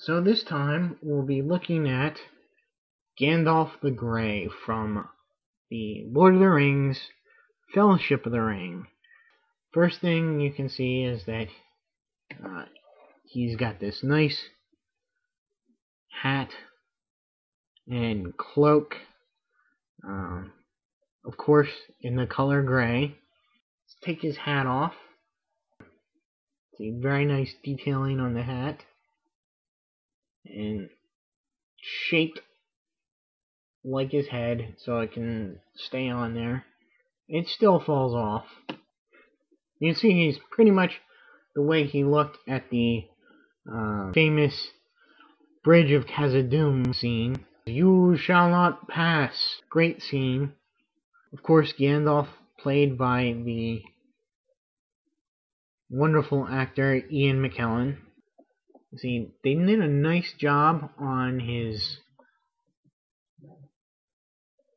So this time we'll be looking at Gandalf the Grey from the Lord of the Rings Fellowship of the Ring. First thing you can see is that he's got this nice hat and cloak, of course in the color gray. Let's take his hat off. See, very nice detailing on the hat and shaped like his head so it can stay on there. It still falls off. You can see he's pretty much the way he looked at the famous Bridge of Khazad-dûm scene. You shall not pass. Great scene. Of course, Gandalf, played by the wonderful actor Ian McKellen. See, they did a nice job on his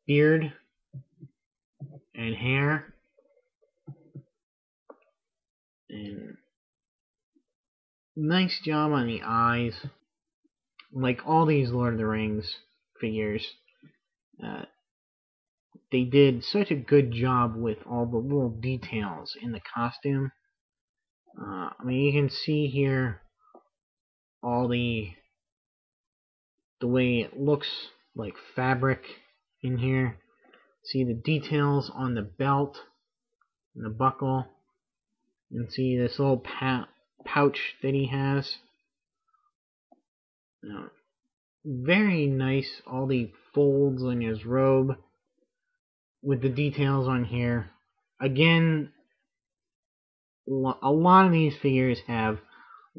beard and hair, and nice job on the eyes. Like all these Lord of the Rings figures, they did such a good job with all the little details in the costume. I mean, you can see here all the way it looks like fabric in here. See the details on the belt and the buckle, and see this little pouch that he has. Very nice, all the folds on his robe with the details on here. Again, a lot of these figures have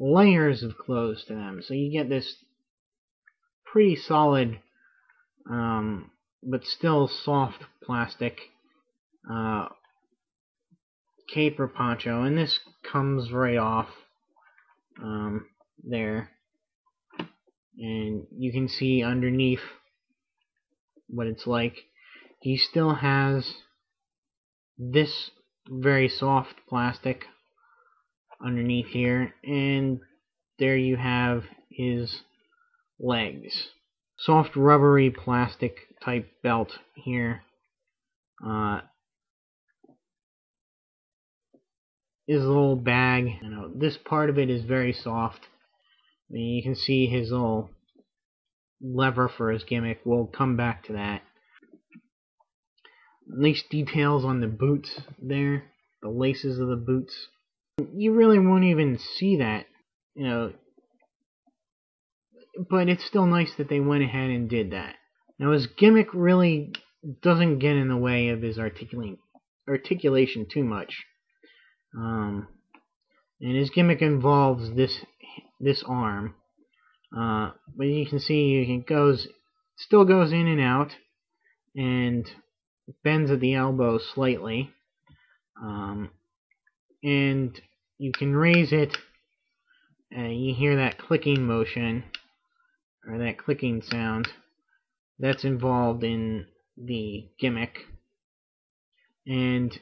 layers of clothes to them, so you get this pretty solid but still soft plastic cape or poncho, and this comes right off there, and you can see underneath what it's like. He still has this very soft plastic underneath here, and there you have his legs. Soft rubbery plastic type belt here. His little bag, this part of it is very soft. I mean, you can see his little lever for his gimmick. We'll come back to that. Nice details on the boots there, the laces of the boots. You really won't even see that, but it's still nice that they went ahead and did that. Now his gimmick really doesn't get in the way of his articulation too much. And his gimmick involves this arm. But you can see it still goes in and out, and bends at the elbow slightly. And you can raise it, and you hear that clicking motion, or that clicking sound. That's involved in the gimmick. And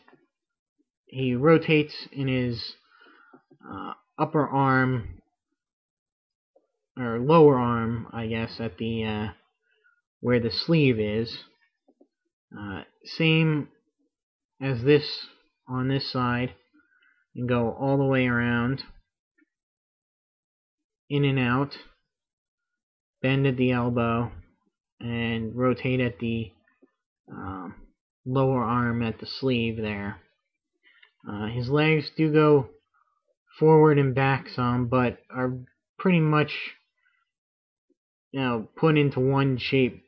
he rotates in his upper arm, or lower arm, I guess, at the where the sleeve is. Same as this on this side, and go all the way around, in and out, bend at the elbow, and rotate at the lower arm at the sleeve there. His legs do go forward and back some, but are pretty much put into one shape,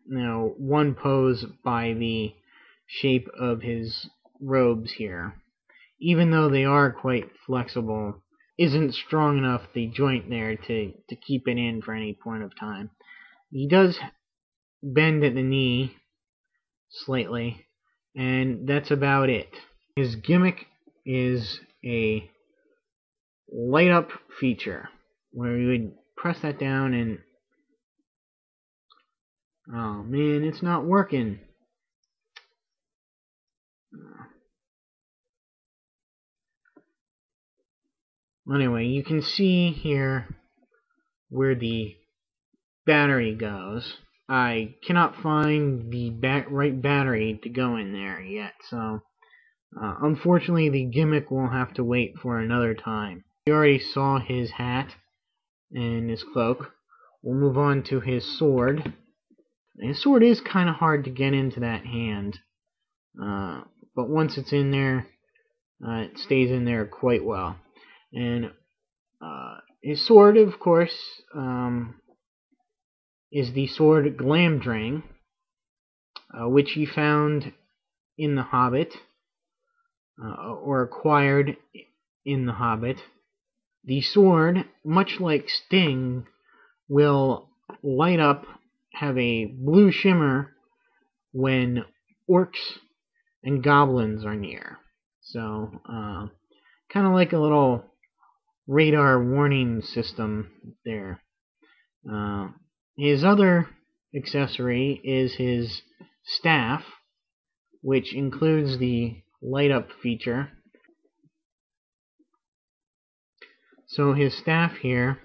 one pose by the shape of his robes here. Even though they are quite flexible, isn't strong enough, the joint there, to keep it in for any point of time. He does bend at the knee slightly, and that's about it. His gimmick is a light up feature where you would press that down and oh man, it's not working. Anyway, you can see here where the battery goes. I cannot find the right battery to go in there yet, so unfortunately the gimmick will have to wait for another time. We already saw his hat and his cloak. We'll move on to his sword. His sword is kind of hard to get into that hand, but once it's in there, it stays in there quite well. And his sword, of course, is the sword Glamdring, which he found in the Hobbit, or acquired in the Hobbit. The sword, much like Sting, will light up, have a blue shimmer when orcs and goblins are near. So, kind of like a little radar warning system there. His other accessory is his staff, which includes the light up feature. So his staff here,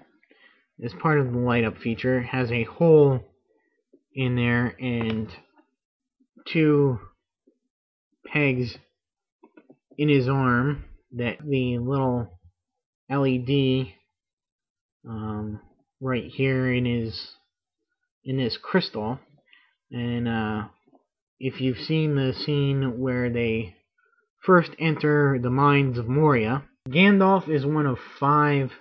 as part of the light up feature, has a hole in there and 2 pegs in his arm that the little LED right here in this crystal. And if you've seen the scene where they first enter the mines of Moria, Gandalf is one of 5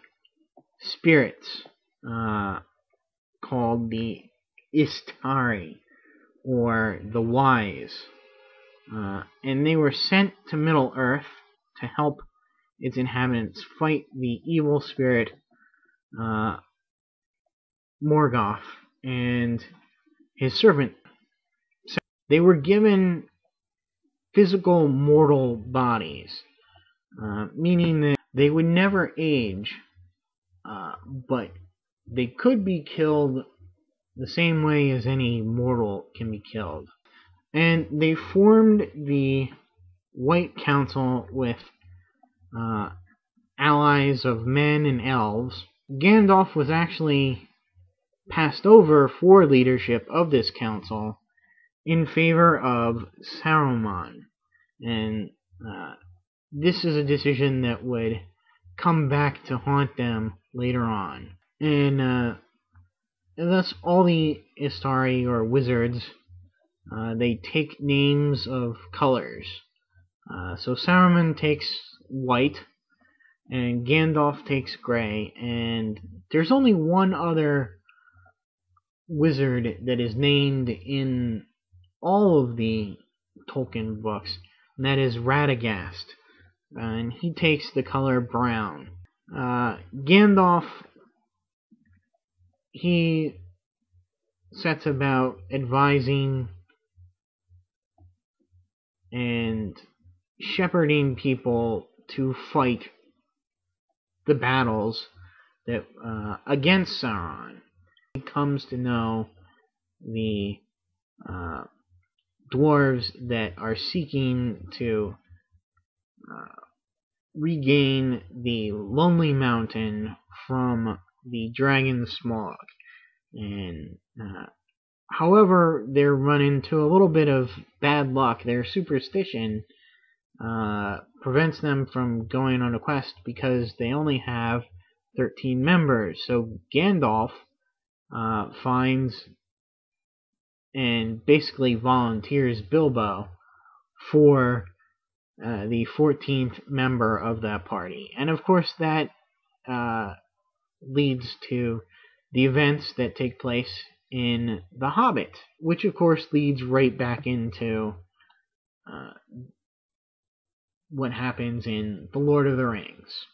spirits called the Istari, or the Wise, and they were sent to Middle-earth to help its inhabitants fight the evil spirit Morgoth and his servant. So they were given physical mortal bodies, meaning that they would never age, but they could be killed the same way as any mortal can be killed. And they formed the White Council with allies of men and elves. Gandalf was actually passed over for leadership of this council in favor of Saruman. And this is a decision that would come back to haunt them later on. And thus all the Istari, or wizards, they take names of colors. So Saruman takes white, and Gandalf takes gray, and there's only one other wizard that is named in all of the Tolkien books, and that is Radagast, and he takes the color brown. Gandalf, he sets about advising and shepherding people to fight the battles that against Sauron. He comes to know the dwarves that are seeking to regain the Lonely Mountain from the dragon Smaug. And however, they run into a little bit of bad luck. Their superstition prevents them from going on a quest because they only have 13 members. So Gandalf finds and basically volunteers Bilbo for the 14th member of that party. And of course that leads to the events that take place in The Hobbit, which of course leads right back into what happens in The Lord of the Rings.